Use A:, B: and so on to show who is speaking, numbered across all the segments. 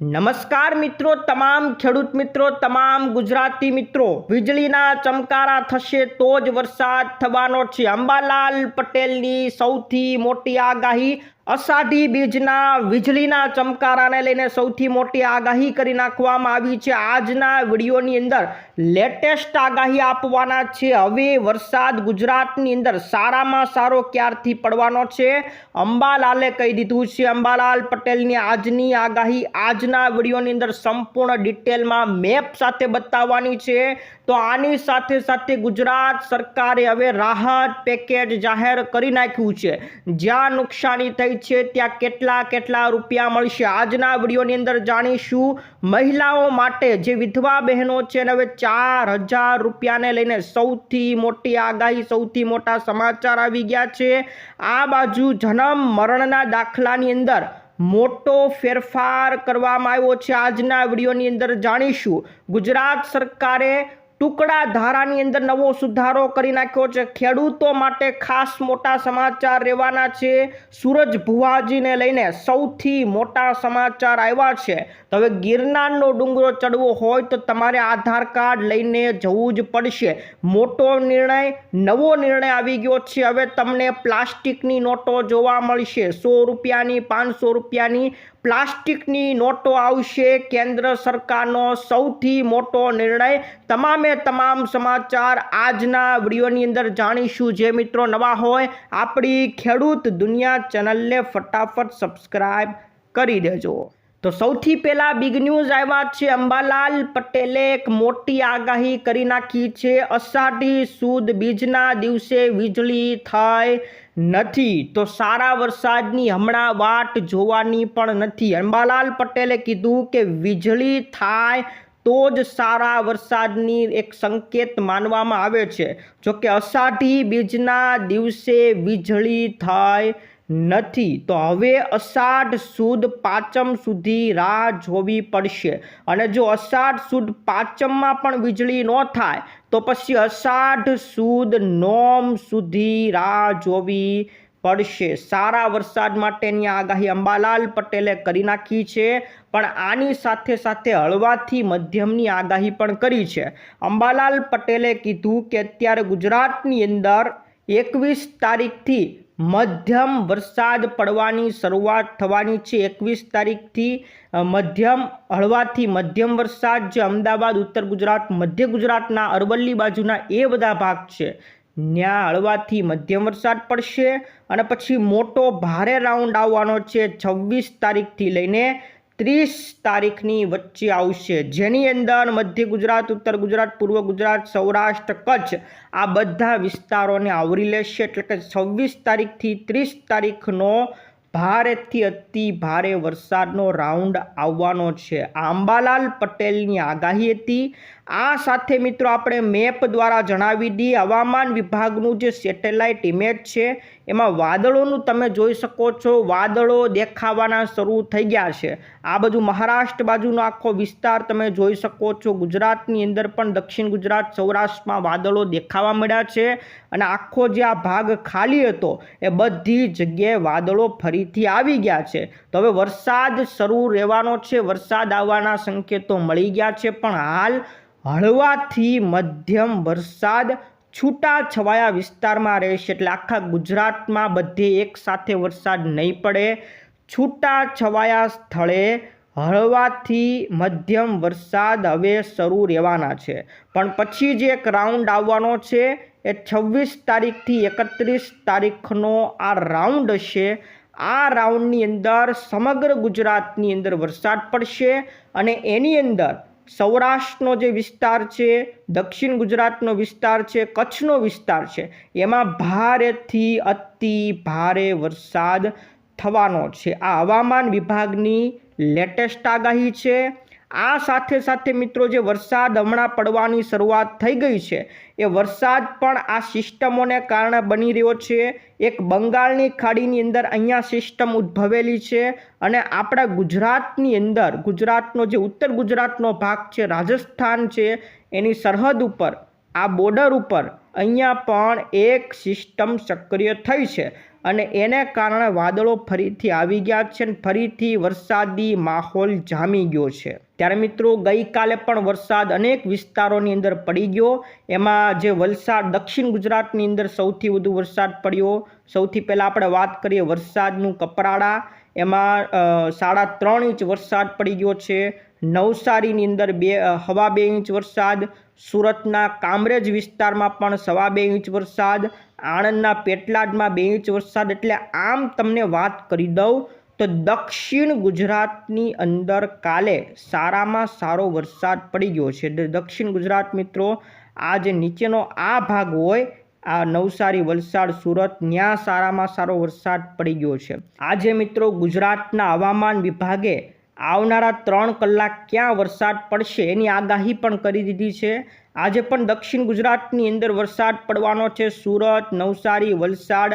A: નમસ્કાર મિત્રો, તમામ ખેડૂત મિત્રો, તમામ ગુજરાતી મિત્રો, વીજળીના ચમકારા થશે તો જ વરસાદ થવાનો છે. અંબાલાલ પટેલની સૌથી મોટી આગાહી. અષાઢી બીજના વીજળીના ચમકારાને લઈને સૌથી મોટી આગાહી કરી નાખવામાં આવી છે. આજના વિડીયોની અંદર લેટેસ્ટ આગાહી આપવાના છે. હવે વરસાદ ગુજરાતની અંદર સારામાં સારો ક્યારથી પડવાનો છે અંબાલાલે કહી દીધું છે. અંબાલાલ પટેલની આજની આગાહી આજના વિડીયોની અંદર સંપૂર્ણ ડિટેલમાં મેપ સાથે બતાવવાની છે. તો આની સાથે સાથે ગુજરાત સરકારે હવે રાહત પેકેજ જાહેર કરી નાખ્યું છે. જ્યાં નુકસાની થઈ છે ત્યાં કેટલા રૂપિયા મળશે આજના વિડીયોની અંદર જાણીશું. મહિલાઓ માટે જે વિધવા બહેનો છે હવે 4,000 રૂપિયાને લઈને સૌથી મોટી આગાહી, સૌથી મોટા સમાચાર આવી ગયા છે. આ બાજુ જન્મ મરણના દાખલાની અંદર મોટો ફેરફાર કરવામાં આવ્યો છે. આજના વિડીયોની અંદર જાણીશું. ગુજરાત સરકારે ટુકડા ધારાની અંદર નવો સુધારો કરી નાખ્યો છે. ખેડૂતો માટે ખાસ મોટા સમાચાર રહેવાના છે. સૂરજ ભુવાજીને લઈને સૌથી મોટા સમાચાર આવ્યા છે. તો હવે ગિરનારનો ડુંગરો ચડવો હોય તો તમારે આધાર કાર્ડ લઈને જવું જ પડશે. મોટો નિર્ણય, નવો નિર્ણય આવી ગયો છે. હવે તમને પ્લાસ્ટિકની નોટો જોવા મળશે. 100 રૂપિયાની, 500 રૂપિયાની પ્લાસ્ટિકની નોટો આવશે. કેન્દ્ર સરકારનો સૌથી મોટો નિર્ણય. તમામ સમાચાર આજના વિડીયોની અંદર જાણીશું. જે મિત્રો નવા હોય આપણી ખેડૂત દુનિયા ચેનલને ફટાફટ સબસ્ક્રાઇબ કરી દેજો. તો સૌથી પહેલા બિગ ન્યૂઝ આવ્યા છે. અંબાલાલ પટેલે એક મોટી આગાહી કરી નાખી છે. અષાઢી સુદ બીજના દિવસે વીજળી થાય નથી તો સારા વરસાદની હમણાં વાટ જોવાની પણ નથી. અંબાલાલ પટેલે કીધું કે વીજળી થાય તો જ સારા વરસાદની એક સંકેત માનવામાં આવે છે. જોકે અષાઢી બીજના દિવસે વીજળી થાય નથી તો હવે અષાઢ સુદ પાંચમ સુધી રાહ જોવી પડશે. અને જો અષાઢ સુદ પાંચમમાં પણ વીજળી ન થાય તો પછી અષાઢ સુદ નોમ સુધી રાહ જોવી પડશે. સારા વરસાદ માટેની આગાહી અંબાલાલ પટેલે કરી નાખી છે. પણ આની સાથે સાથે હળવાથી મધ્યમની આગાહી પણ કરી છે. અંબાલાલ પટેલે કીધું કે અત્યારે ગુજરાતની અંદર 21 તારીખથી મધ્યમ વરસાદ પડવાની શરૂઆત થવાની છે. 21 તારીખથી મધ્યમ, હળવાથી મધ્યમ વરસાદ જે અમદાવાદ, ઉત્તર ગુજરાત, મધ્ય ગુજરાતના અરવલ્લી બાજુના એ બધા ભાગ છે ત્યાં હળવાથી મધ્યમ વરસાદ પડશે. અને પછી મોટો ભારે રાઉન્ડ આવવાનો છે 26 તારીખથી લઈને 30 તારીખની વચ્ચે આવશે. જેની અંદર મધ્ય ગુજરાત, ઉત્તર ગુજરાત, પૂર્વ ગુજરાત, સૌરાષ્ટ્ર, કચ્છ આ બધા વિસ્તારોને આવરી લેશે. એટલે કે 26 તારીખથી 30 તારીખનો ભારેથી અતિ ભારે વરસાદનો રાઉન્ડ આવવાનો છે. આ અંબાલાલ પટેલની આગાહી હતી. આ સાથે મિત્રો આપણે મેપ દ્વારા જણાવી દઈએ. હવામાન વિભાગનું જે સેટેલાઇટ ઇમેજ છે એમાં વાદળોનું તમે જોઈ શકો છો. વાદળો દેખાવાના શરૂ થઈ ગયા છે. આ બાજુ મહારાષ્ટ્ર બાજુનો આખો વિસ્તાર તમે જોઈ શકો છો. ગુજરાતની અંદર પણ દક્ષિણ ગુજરાત, સૌરાષ્ટ્રમાં વાદળો દેખાવા મળ્યા છે. અને આખો જે આ ભાગ ખાલી હતો એ બધી જગ્યાએ વાદળો ફરીથી આવી ગયા છે. તો હવે વરસાદ શરૂ રહેવાનો છે. વરસાદ આવવાના સંકેતો મળી ગયા છે. પણ હાલ હળવાથી મધ્યમ વરસાદ છૂટાછવાયા વિસ્તારમાં રહેશે. એટલે આખા ગુજરાતમાં બધે એક સાથે વરસાદ નહીં પડે. છૂટાછવાયા સ્થળે હળવાથી મધ્યમ વરસાદ હવે શરૂ રહેવાના છે. પણ પછી જે એક રાઉન્ડ આવવાનો છે એ 26 તારીખથી 31 તારીખનો આ રાઉન્ડ હશે. આ રાઉન્ડની અંદર સમગ્ર ગુજરાતની અંદર વરસાદ પડશે. અને એની અંદર સૌરાષ્ટ્રનો જે વિસ્તાર છે, દક્ષિણ ગુજરાતનો વિસ્તાર છે, કચ્છનો વિસ્તાર છે એમાં ભારેથી અતિ ભારે વરસાદ થવાનો છે. આ હવામાન વિભાગની લેટેસ્ટ આગાહી છે. આ સાથે સાથે મિત્રો જે વરસાદ હમણાં પડવાની શરૂઆત થઈ ગઈ છે એ વરસાદ પણ આ સિસ્ટમોને કારણે બની રહ્યો છે. એક બંગાળની ખાડીની અંદર અહીંયા સિસ્ટમ ઉદ્ભવેલી છે. અને આપણા ગુજરાતની અંદર, ગુજરાતનો જે ઉત્તર ગુજરાતનો ભાગ છે, રાજસ્થાન છે, એની સરહદ ઉપર, આ બોર્ડર ઉપર અહીંયા પણ એક સિસ્ટમ સક્રિય થઈ છે. અને એને કારણે વાદળો ફરીથી આવી ગયા છે અને ફરીથી વરસાદી માહોલ જામી ગયો છે। ત્યારે મિત્રો ગઈકાલે પણ વરસાદ અનેક વિસ્તારોની અંદર પડી ગયો। એમાં જે વલસાડ દક્ષિણ ગુજરાતની અંદર સૌથી વધુ વરસાદ પડ્યો। સૌથી પહેલાં આપણે વાત કરીએ વરસાદનું કપરાડા, એમાં 3.5 ઇંચ વરસાદ પડી ગયો છે। નવસારીની અંદર 2.25 ઇંચ વરસાદ, સુરતના કામરેજ વિસ્તારમાં પણ 2.25 ઇંચ વરસાદ, આણંદના પેટલાદમાં 2 ઇંચ વરસાદ। એટલે આમ તમને વાત કરી દઉં તો દક્ષિણ ગુજરાતની અંદર કાલે સારામાં સારો વરસાદ પડી ગયો છે। દક્ષિણ ગુજરાત મિત્રો આ જે નીચેનો આ ભાગ હોય, આ નવસારી, વલસાડ, સુરત, ત્યાં સારામાં સારો વરસાદ પડી ગયો છે। આજે મિત્રો ગુજરાતના હવામાન વિભાગે આવનારા 3 કલાક ક્યાં વરસાદ પડશે એની આગાહી પણ કરી દીધી છે। આજે પણ દક્ષિણ ગુજરાતની અંદર વરસાદ પડવાનો છે। સુરત, નવસારી, વલસાડ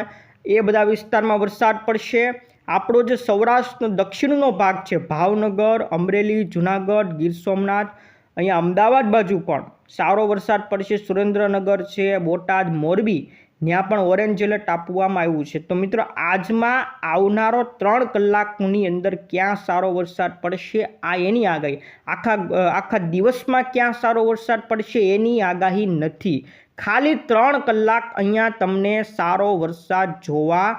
A: એ બધા વિસ્તારમાં વરસાદ પડશે। આપણો જે સૌરાષ્ટ્રનો દક્ષિણનો ભાગ છે, ભાવનગર, અમરેલી, જુનાગઢ, ગીર સોમનાથ, અહીંયા અમદાવાદ બાજુ પણ સારો વરસાદ પડશે। સુરેન્દ્રનગર છે, બોટાદ, મોરબી, ત્યાં પણ ઓરેન્જ એલર્ટ આપવામાં આવ્યું છે। તો મિત્રો આજમાં આવનારો 3 કલાકની અંદર ક્યાં સારો વરસાદ પડશે આ એની આગાહી, આખા દિવસમાં ક્યાં સારો વરસાદ પડશે એની આગાહી નથી, ખાલી 3 કલાક અહીંયા તમને સારો વરસાદ જોવા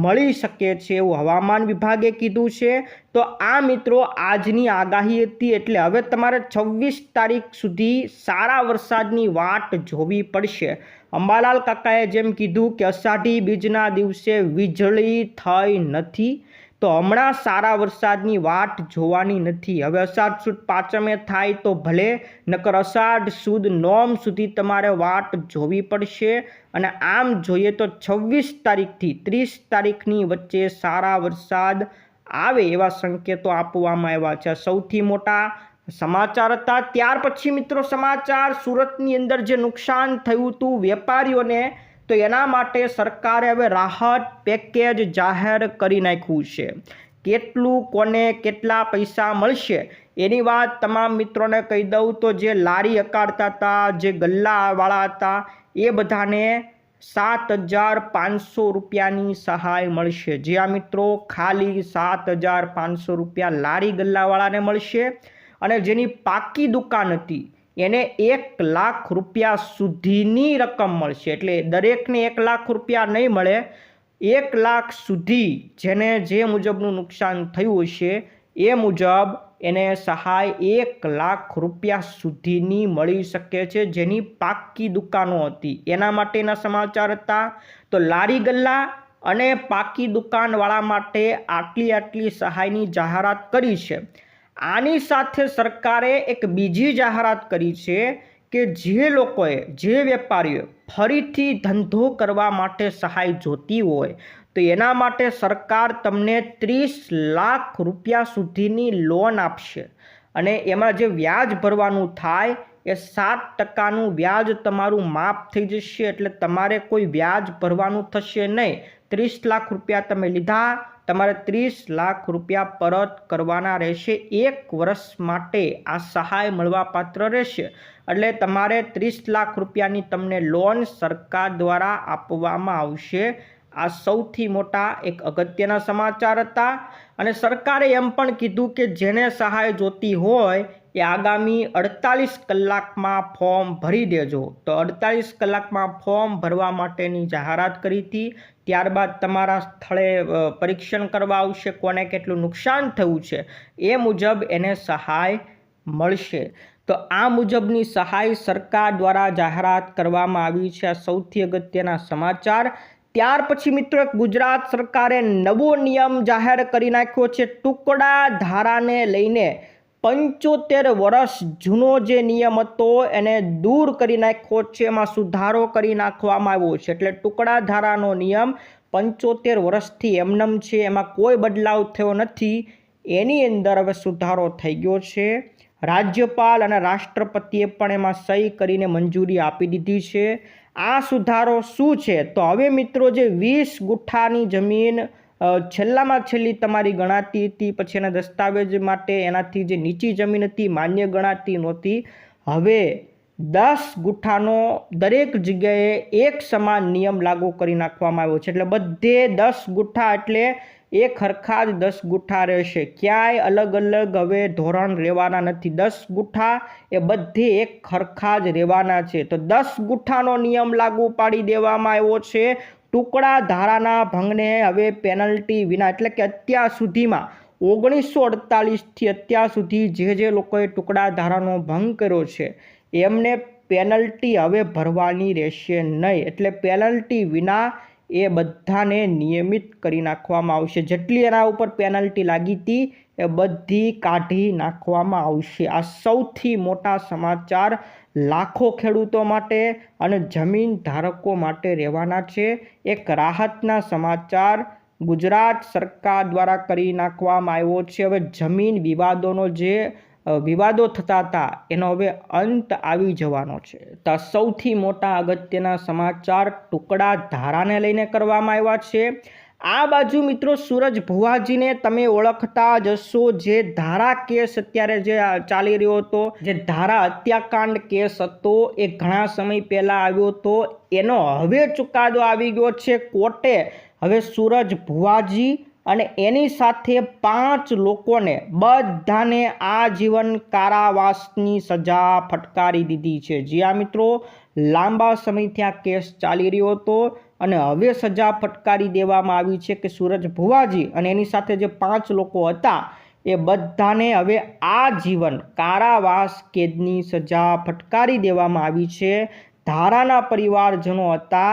A: મળી શકે છે એવું હવામાન વિભાગે કીધું છે। તો આ મિત્રો આજની આગાહી હતી, એટલે હવે તમારે 26 તારીખ સુધી સારા વરસાદની વાટ જોવી પડશે। અંબાલાલ કાકાએ જેમ કીધું કે અષાઢી બીજના દિવસે વીજળી થઈ નથી, તો હમણાં સારા વરસાદની વાટ જોવાની નથી। હવે અષાઢ સુદ પાંચમે થાય તો ભલે, નકર અષાઢ સુદ નોમ સુધી તમારે વાટ જોવી પડશે। અને આમ જોઈએ તો 26 તારીખથી 30 તારીખની વચ્ચે સારા વરસાદ આવે એવા સંકેતો આપવામાં આવ્યા છે। સૌથી મોટા સમાચાર હતા। ત્યાર પછી મિત્રો સમાચાર સુરતની અંદર જે નુકસાન થયું હતું વેપારીઓને, તો એના માટે સરકારે હવે રાહત પેકેજ જાહેર કરી નાખ્યું છે। કેટલું, કોને કેટલા પૈસા મળશે એની વાત તમામ મિત્રોને કહી દઉં તો જે લારી હકાળતા હતા, જે ગલ્લાવાળા હતા, એ બધાને 7,500 રૂપિયાની સહાય મળશે। જે આ મિત્રો ખાલી 7,500 રૂપિયા લારી ગલ્લાવાળાને મળશે। અને જેની પાકી દુકાન હતી એને 1 લાખ રૂપિયા સુધીની રકમ મળશે। એટલે દરેકને 1 લાખ રૂપિયા નહીં મળે, 1 લાખ સુધી જેને જે મુજબનું નુકસાન થયું હશે એ મુજબ એને સહાય 1 લાખ રૂપિયા સુધીની મળી શકે છે, જેની પાકી દુકાનો હતી એના માટેના સમાચાર હતા। તો લારી ગલ્લા અને પાકી દુકાનવાળા માટે આટલી સહાયની જાહેરાત કરી છે। આની સાથે સરકારે એક બીજી જાહેરાત કરી છે કે જે લોકોએ, જે વેપારીઓ ફરીથી ધંધો કરવા માટે સહાય જોતી હોય તો એના માટે સરકાર તમને 30 લાખ રૂપિયા સુધીની લોન આપશે। અને એમાં જે વ્યાજ ભરવાનું થાય એ 7% વ્યાજ તમારું માફ થઈ જશે। એટલે તમારે કોઈ વ્યાજ ભરવાનું થશે નહીં। 30 લાખ રૂપિયા તમે લીધા, તમારે 30 લાખ રૂપિયા પરત કરવાના રહેશે। 1 વર્ષ માટે આ સહાય મળવા પાત્ર રહેશે। એટલે તમારે 30 લાખ રૂપિયાની તમને લોન સરકાર દ્વારા આપવામાં આવશે। આ સૌથી મોટા એક અગત્યના સમાચાર હતા। અને સરકારે એમ પણ કીધું કે જેને સહાય જોતી હોય એ આગામી 48 કલાકમાં ફોર્મ ભરી દેજો। તો 48 કલાકમાં ફોર્મ ભરવા માટેની જાહેરાત કરી હતી। ત્યારબાદ તમારા સ્થળે પરીક્ષણ કરવા આવશે, કોને કેટલું નુકસાન થયું છે એ મુજબ એને સહાય મળશે। તો આ મુજબની સહાય સરકાર દ્વારા જાહેરાત કરવામાં આવી છે। આ સૌથી અગત્યના સમાચાર। ત્યાર પછી મિત્રો ગુજરાત સરકારે નવો નિયમ જાહેર કરી નાખ્યો છે। ટુકડા ધારાને લઈને 75 વર્ષ જૂનો જે નિયમ હતો એને દૂર કરી નાખ્યો છે, એમાં સુધારો કરી નાખવામાં આવ્યો છે। એટલે ટુકડા ધારાનો નિયમ 75 વર્ષથી એમનેમ છે, એમાં કોઈ બદલાવ થયો નથી। એની અંદર હવે સુધારો થઈ ગયો છે। રાજ્યપાલ અને રાષ્ટ્રપતિએ પણ એમાં સહી કરીને મંજૂરી આપી દીધી છે। આ સુધારો શું છે? તો હવે મિત્રો જે 20 ગુઠ્ઠાની જમીન છેલ્લામાં છેલ્લી તમારી ગણાતી હતી, પછી એના દસ્તાવેજ માટે એનાથી જે નીચી જમીન હતી માન્ય ગણાતી નહોતી, હવે 10 ગુઠ્ઠાનો દરેક જગ્યાએ એક સમાન નિયમ લાગુ કરી નાખવામાં આવ્યો છે. એટલે બધે 10 ગુઠ્ઠા એટલે એક હરખા જ 10 ગુઠ્ઠા રહેશે. ક્યાંય અલગ અલગ હવે ધોરણ રહેવાના નથી. 10 ગુઠ્ઠા એ બધે એક હરખા જ રહેવાના છે. તો 10 ગુઠ્ઠાનો નિયમ લાગુ પાડી દેવામાં આવ્યો છે. ટુકડા ધારાના ભંગને હવે પેનલ્ટી વિના, એટલે કે અત્યાર સુધીમાં 1948થી અત્યાર સુધી જે લોકોએ ટુકડા ધારાનો ભંગ કર્યો છે એમને પેનલ્ટી હવે ભરવાની રહેશે નહીં. એટલે પેનલ્ટી વિના એ બધાને નિયમિત કરી નાખવામાં આવશે. જેટલી એના ઉપર પેનલ્ટી લાગી હતી એ બધી કાઢી નાખવામાં આવશે. આ સૌથી મોટા સમાચાર લાખો ખેડૂતો માટે અને જમીન ધારકો માટે રહેવાના છે. એક રાહતના સમાચાર ગુજરાત સરકાર દ્વારા કરી નાખવામાં આવ્યો છે. હવે જમીન વિવાદો થતા હતા એનો હવે અંત આવી જવાનો છે. તો સૌથી મોટા અગત્યના સમાચાર ટુકડા ધારાને લઈને કરવામાં આવ્યા છે. આ બાજુ મિત્રો સૂરજ ભુવાજીને તમે ઓળખતા જશો. જે ધારા કેસ અત્યારે જે ચાલી રહ્યો હતો, જે ધારા હત્યાકાંડ કેસ હતો એ ઘણા સમય પહેલા આવ્યો હતો, એનો હવે ચુકાદો આવી ગયો છે. કોર્ટે હવે સૂરજ ભુવાજી અને એની સાથે 5 લોકોને બધાને આજીવન કારાવાસની સજા ફટકારી દીધી છે. જ્યાં મિત્રો લાંબા સમયથી આ કેસ ચાલી રહ્યો હતો અને હવે સજા ફટકારી દેવામાં આવી છે કે સૂરજ ભુવાજી અને એની સાથે જે 5 લોકો હતા એ બધાને હવે આજીવન કારાવાસ કેદની સજા ફટકારી દેવામાં આવી છે. ધારાના પરિવારજનો હતા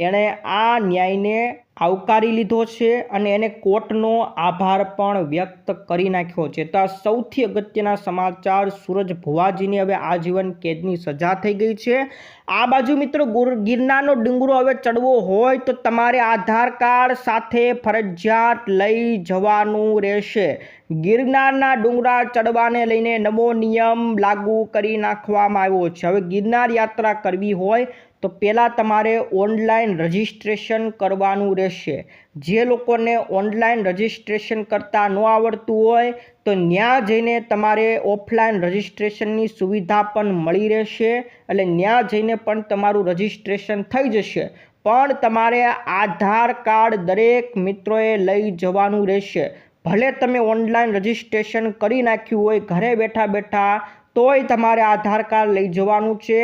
A: એણે આ ન્યાયને આવકારી લીધો છે અને એને કોર્ટનો આભાર પણ વ્યક્ત કરી નાખ્યો છે. તો આ સૌથી અગત્યના સમાચાર, સૂરજ ભુવાજીને હવે આજીવન કેદની સજા થઈ ગઈ છે. આ બાજુ મિત્રો ગિરનારનો ડુંગરો હવે ચડવો હોય તો તમારે આધાર કાર્ડ સાથે ફરજિયાત લઈ જવાનું રહેશે. ગિરનારના ડુંગરા ચડવાને લઈને નવો નિયમ લાગુ કરી નાખવામાં આવ્યો છે. હવે ગિરનાર યાત્રા કરવી હોય તો પહેલાં તમારે ઓનલાઈન રજિસ્ટ્રેશન કરવાનું રહેશે. જે લોકોને ઓનલાઈન રજિસ્ટ્રેશન કરતાં ન આવડતું હોય તો ત્યાં જઈને તમારે ઓફલાઈન રજિસ્ટ્રેશનની સુવિધા પણ મળી રહેશે. એટલે ત્યાં જઈને પણ તમારું રજિસ્ટ્રેશન થઈ જશે. પણ તમારે આધાર કાર્ડ દરેક મિત્રોએ લઈ જવાનું રહેશે. ભલે તમે ઓનલાઈન રજિસ્ટ્રેશન કરી નાખ્યું હોય ઘરે બેઠા તોય તમારે આધાર કાર્ડ લઈ જવાનું છે.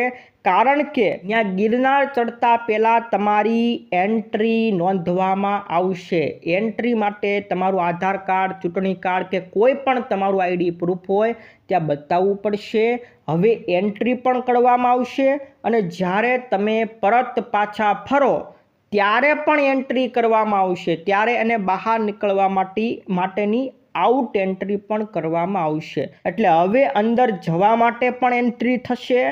A: કારણ કે ત્યાં ગિરનાર ચડતા પહેલાં તમારી એન્ટ્રી નોંધવામાં આવશે. એન્ટ્રી માટે તમારું આધાર કાર્ડ, ચૂંટણી કાર્ડ કે કોઈ પણ તમારું આઈડી પ્રૂફ હોય ત્યાં બતાવવું પડશે. હવે એન્ટ્રી પણ કરવામાં આવશે અને જ્યારે તમે પરત પાછા ફરો ત્યારે પણ એન્ટ્રી કરવામાં આવશે. ત્યારે એને બહાર નીકળવા માટેની આઉટ એન્ટ્રી પણ કરવામાં આવશે. એટલે હવે અંદર જવા માટે પણ એન્ટ્રી થશે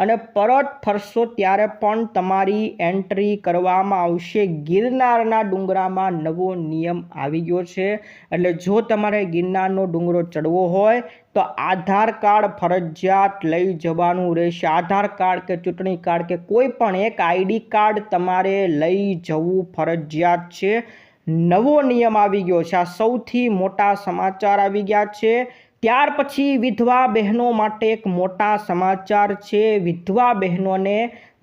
A: અને પરત ફરશો ત્યારે પણ તમારી એન્ટ્રી કરવામાં આવશે. ગિરનારના ડુંગરામાં નવો નિયમ આવી ગયો છે. એટલે જો તમારે ગિરનારનો ડુંગરો ચડવો હોય તો આધાર કાર્ડ ફરજિયાત લઈ જવાનું રહેશે. આધાર કાર્ડ કે ચૂંટણી કાર્ડ કે કોઈ પણ એક આઈડી કાર્ડ તમારે લઈ જવું ફરજિયાત છે. નવો નિયમ આવી ગયો છે. આ સૌથી મોટા સમાચાર આવી ગયા છે. ત્યાર પછી વિધવા બહેનો માટે એક મોટા સમાચાર છે. વિધવા બહેનોને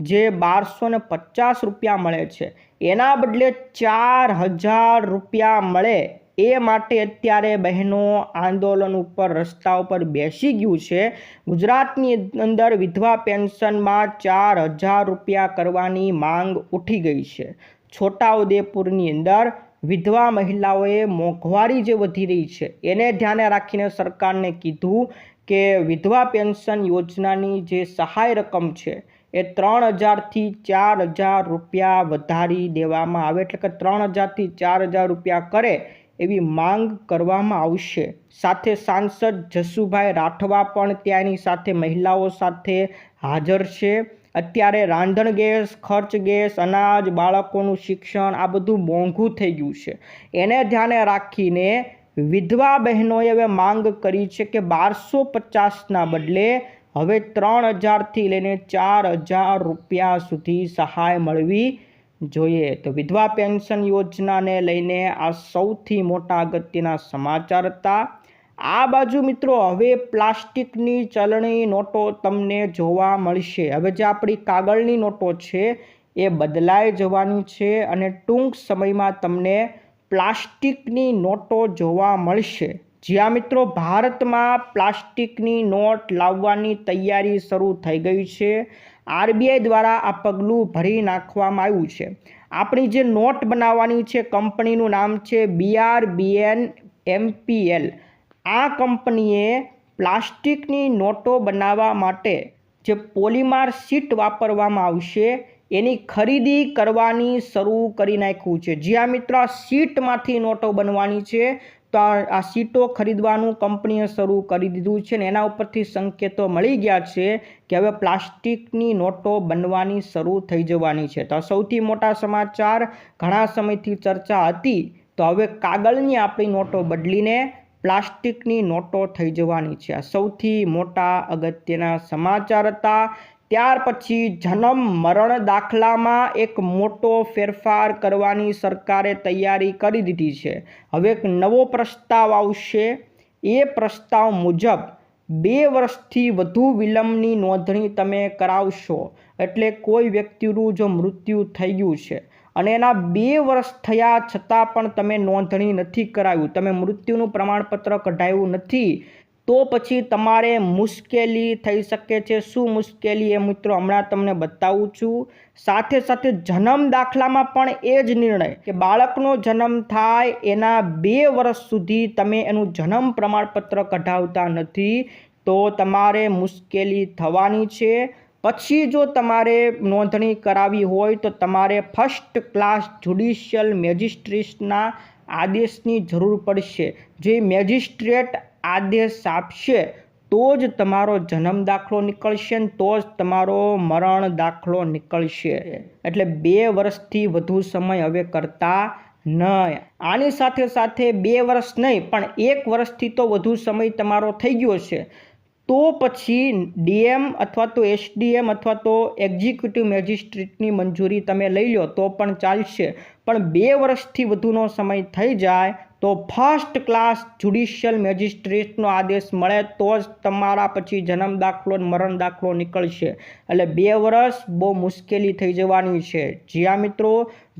A: જે 1250 રૂપિયા મળે છે એના બદલે 4000 રૂપિયા મળે એ માટે અત્યારે બહેનો આંદોલન ઉપર રસ્તા ઉપર બેસી ગયું છે. ગુજરાતની અંદર વિધવા પેન્શનમાં 4000 રૂપિયા કરવાની માંગ ઉઠી ગઈ છે. છોટાઉદેપુરની અંદર વિધવા મહિલાઓએ મોંઘવારી જે વધી રહી છે એને ધ્યાને રાખીને સરકારને કીધું કે વિધવા પેન્શન યોજનાની જે સહાય રકમ છે એ 3000થી 4000 રૂપિયા વધારી દેવામાં આવે. એટલે કે 3000થી 4000 રૂપિયા કરે એવી માંગ કરવામાં આવશે. સાથે સાંસદ જસુભાઈ રાઠવા પણ ત્યાંની સાથે મહિલાઓ સાથે હાજર છે. અત્યારે રાંધણ ગેસ, ખર્ચ ગેસ, અનાજ, બાળકોનું શિક્ષણ આ બધું મોંઘું થઈ ગયું છે. એને ધ્યાને રાખીને વિધવા બહેનોએ હવે માંગ કરી છે કે 1250ના બદલે હવે 3000થી લઈને 4000 રૂપિયા સુધી સહાય મળવી જોઈએ. તો વિધવા પેન્શન યોજનાને લઈને આ સૌથી મોટા અગત્યના સમાચાર હતા. આ બાજુ મિત્રો હવે પ્લાસ્ટિકની ચલણી નોટો તમને જોવા મળશે. હવે જે આપણી કાગળની નોટો છે એ બદલાઈ જવાની છે અને ટૂંક સમયમાં તમને પ્લાસ્ટિકની નોટો જોવા મળશે. જ્યાં મિત્રો ભારતમાં પ્લાસ્ટિકની નોટ લાવવાની તૈયારી શરૂ થઈ ગઈ છે. RBI દ્વારા આ પગલું ભરી નાખવામાં આવ્યું છે. આપણી જે નોટ બનાવવાની છે કંપનીનું નામ છે BRBN MPL. આ કંપનીએ પ્લાસ્ટિકની નોટો બનાવવા માટે જે પોલિમર શીટ વાપરવામાં આવશે એની ખરીદી કરવાની શરૂ કરી નાખ્યું છે. જ્યાં મિત્રો આ શીટમાંથી નોટો બનવાની છે તો આ શીટો ખરીદવાનું કંપનીએ શરૂ કરી દીધું છે ને એના ઉપરથી સંકેતો મળી ગયા છે કે હવે પ્લાસ્ટિકની નોટો બનવાની શરૂ થઈ જવાની છે. તો સૌથી મોટા સમાચાર, ઘણા સમયથી ચર્ચા હતી તો હવે કાગળની આપણી નોટો બદલીને પ્લાસ્ટિકની નોટો થઈ જવાની છે. આ સૌથી મોટા અગત્યના સમાચાર હતા. ત્યાર પછી જન્મ મરણ દાખલામાં એક મોટો ફેરફાર કરવાની સરકારે તૈયારી કરી દીધી છે. હવે એક નવો પ્રસ્તાવ આવશે. એ પ્રસ્તાવ મુજબ 2 વર્ષથી વધુ વિલંબની નોંધણી તમે કરાવશો એટલે કોઈ વ્યક્તિનું જો મૃત્યુ થઈ ગયું છે અને એના 2 વર્ષ થયા છતાં પણ તમે નોંધણી નથી કરાવ્યું, તમે મૃત્યુનું પ્રમાણપત્ર કઢાવ્યું નથી, તો પછી તમારે મુશ્કેલી થઈ શકે છે. શું મુશ્કેલી એ મિત્રો હમણાં તમને બતાવું છું. સાથે સાથે જન્મ દાખલામાં પણ એ જ નિર્ણય કે બાળકનો જન્મ થાય એના 2 વર્ષ સુધી તમે એનું જન્મ પ્રમાણપત્ર કઢાવતા નથી તો તમારે મુશ્કેલી થવાની છે. પછી જો તમારે નોંધણી કરાવી હોય તો તમારે ફર્સ્ટ ક્લાસ જ્યુડિશિયલ મેજિસ્ટ્રેટના આદેશની જરૂર પડશે. જે મેજિસ્ટ્રેટ આદેશ આપશે તો જ તમારો જન્મ દાખલો નીકળશે ને તો જ તમારો મરણ દાખલો નીકળશે. એટલે 2 વર્ષથી વધુ સમય હવે કરતા નહીં. આની સાથે સાથે 2 વર્ષ નહીં પણ 1 વર્ષથી તો વધુ સમય તમારો થઈ ગયો છે તો પછી DM અથવા તો SDM અથવા તો એક્ઝિક્યુટિવ મેજિસ્ટ્રેટની મંજૂરી તમે લઈ લો તો પણ ચાલશે. પણ 2 વર્ષથી વધુનો સમય થઈ જાય તો ફર્સ્ટ ક્લાસ જ્યુડિશિયલ મેજિસ્ટ્રેટનો આદેશ મળે તો જ તમારા પછી જન્મ દાખલો મરણ દાખલો નીકળશે. એટલે 2 વર્ષ બહુ મુશ્કેલી થઈ જવાની છે. જ્યાં મિત્રો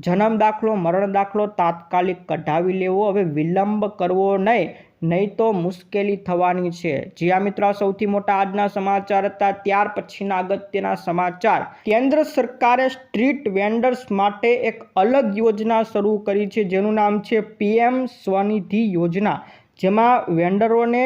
A: જન્મ દાખલો મરણ દાખલો તાત્કાલિક કઢાવી લેવો, હવે વિલંબ કરવો નહીં તો મુશ્કેલી થવાની છે. જ્યાં મિત્રો સૌથી મોટા આજના સમાચાર હતા. ત્યાર પછીના અગત્યના સમાચાર, કેન્દ્ર સરકારે સ્ટ્રીટ વેન્ડર્સ માટે એક અલગ યોજના શરૂ કરી છે જેનું નામ છે PM સ્વનિધિ યોજના. જેમાં વેન્ડરોને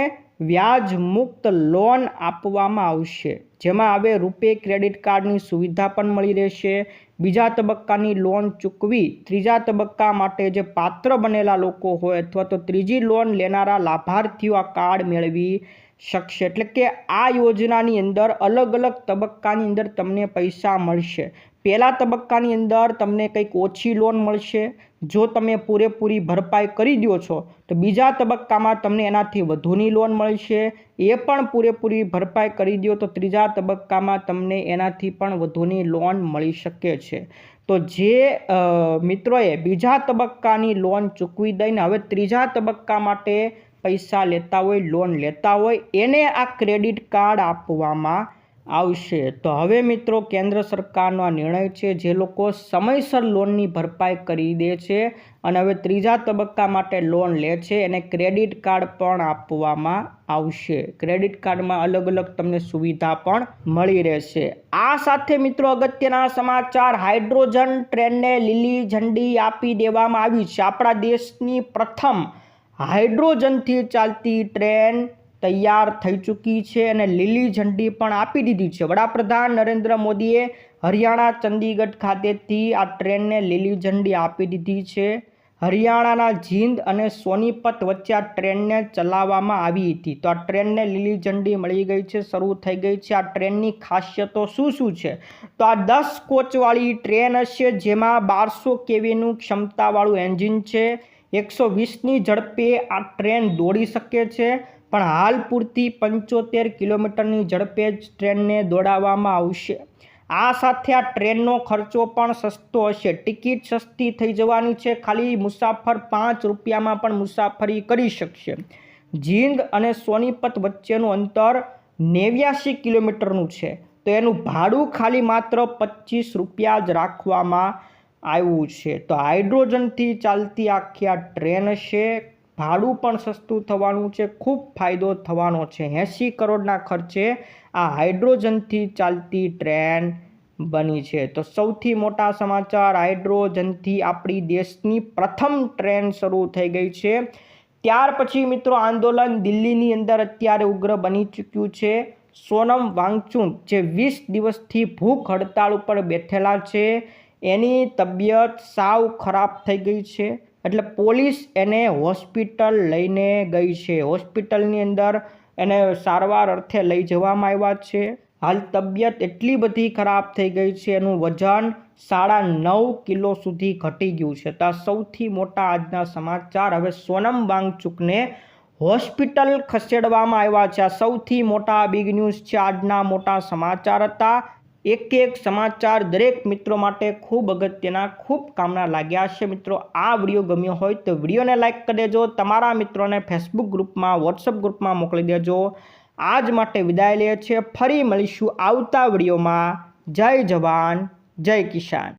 A: વ્યાજ મુક્ત લોન આપવામાં આવશે. જેમાં હવે રૂપે ક્રેડિટ કાર્ડની સુવિધા પણ મળી રહેશે. બીજા તબક્કાની લોન ચૂકવી ત્રીજા તબક્કા માટે જે પાત્ર બનેલા લોકો હોય અથવા તો ત્રીજી લોન લેનારા લાભાર્થીઓ આ કાર્ડ મેળવી શકશે. એટલે કે આ યોજનાની અંદર અલગ અલગ તબક્કાની અંદર તમને પૈસા મળશે. પહેલા તબક્કાની અંદર તમને કંઈક ઓછી લોન મળશે. જો તમે પૂરેપૂરી ભરપાઈ કરી દો છો તો બીજા તબક્કામાં તમને એનાથી વધુની લોન મળશે. એ પણ પૂરેપૂરી ભરપાઈ કરી દો તો ત્રીજા તબક્કામાં તમને એનાથી પણ વધુની લોન મળી શકે છે. તો જે મિત્રોએ બીજા તબક્કાની લોન ચૂકવી દઈને હવે ત્રીજા તબક્કા માટે પૈસા લેતા હોય, લોન લેતા હોય, એને આ ક્રેડિટ કાર્ડ આપવામાં આવશે. તો હવે મિત્રો કેન્દ્ર સરકારનો આ નિર્ણય છે. જે લોકો સમયસર લોનની ભરપાઈ કરી દે છે અને હવે ત્રીજા તબક્કા માટે લોન લે છે એને ક્રેડિટ કાર્ડ પણ આપવામાં આવશે. ક્રેડિટ કાર્ડમાં અલગ અલગ તમને સુવિધા પણ મળી રહેશે. આ સાથે મિત્રો અગત્યના સમાચાર, હાઇડ્રોજન ટ્રેનને લીલી ઝંડી આપી દેવામાં આવી છે. આપણા દેશની પ્રથમ હાઇડ્રોજનથી ચાલતી ટ્રેન તૈયાર થઈ ચૂકી છે અને લીલી ઝંડી પણ આપી દીધી છે. વડાપ્રધાન નરેન્દ્ર મોદીએ હરિયાણા ચંદીગઢ ખાતેથી આ ટ્રેનને લીલી ઝંડી આપી દીધી છે. હરિયાણાના જીંદ અને સોનીપત વચ્ચે આ ટ્રેનને ચલાવવામાં આવી હતી. તો આ ટ્રેનને લીલી ઝંડી મળી ગઈ છે, શરૂ થઈ ગઈ છે. આ ટ્રેનની ખાસિયતો શું છે? તો આ 10 કોચવાળી ટ્રેન હશે જેમાં 1200 kVનું ક્ષમતાવાળું એન્જિન છે. 120ની ઝડપે આ ટ્રેન દોડી શકે છે. પણ હાલ પૂરતી 75 કિલોમીટરની ઝડપે જ ટ્રેનને દોડાવવામાં આવશે. આ સાથે આ ટ્રેનનો ખર્ચો પણ સસ્તો હશે. ટિકિટ સસ્તી થઈ જવાની છે. ખાલી મુસાફર 5 રૂપિયામાં પણ મુસાફરી કરી શકશે. જીંદ અને સોનીપત વચ્ચેનું અંતર 89 કિલોમીટરનું છે. તો એનું ભાડું ખાલી માત્ર 25 રૂપિયા જ રાખવામાં આવ્યું છે. તો હાઇડ્રોજનથી ચાલતી આખી આ ટ્રેન છે. ભાડું પણ સસ્તું થવાનું છે, ખૂબ ફાયદો થવાનો છે. 80 કરોડના ખર્ચે આ હાઇડ્રોજનથી ચાલતી ટ્રેન બની છે. તો સૌથી મોટા સમાચાર, હાઇડ્રોજનથી આપણી દેશની પ્રથમ ટ્રેન શરૂ થઈ ગઈ છે. ત્યાર પછી મિત્રો આંદોલન દિલ્હીની અંદર અત્યારે ઉગ્ર બની ચૂક્યું છે. સોનમ વાંગચુક જે 20 દિવસથી ભૂખ હડતાળ ઉપર બેઠેલા છે, એની તબિયત સાવ ખરાબ થઈ ગઈ છે. એટલે પોલીસ એને હોસ્પિટલ લઈને ગઈ છે. હોસ્પિટલની અંદર એને સારવાર અર્થે લઈ જવામાં આવ્યા છે. હાલ તબિયત એટલી બધી ખરાબ થઈ ગઈ છે, એનું વજન 9.5 કિલો સુધી ઘટી ગયું છે. તો આ સૌથી મોટા આજના સમાચાર. હવે સોનમ વાંગચુકને હોસ્પિટલ ખસેડવામાં આવ્યા છે. આ સૌથી મોટા બિગ ન્યૂઝ છે, આજના મોટા સમાચાર હતા. એક એક સમાચાર દરેક મિત્રો માટે ખૂબ અગત્યના, ખૂબ કામના લાગ્યા છે. મિત્રો આ વિડીયો ગમ્યો હોય તો વિડીયોને લાઇક કરી દેજો, તમારા મિત્રોને ફેસબુક ગ્રુપમાં, વોટ્સઅપ ગ્રુપમાં મોકલી દેજો. આજ માટે વિદાય લે છે. ફરી મળીશું આવતા વિડીયોમાં. જય જવાન, જય કિસાન.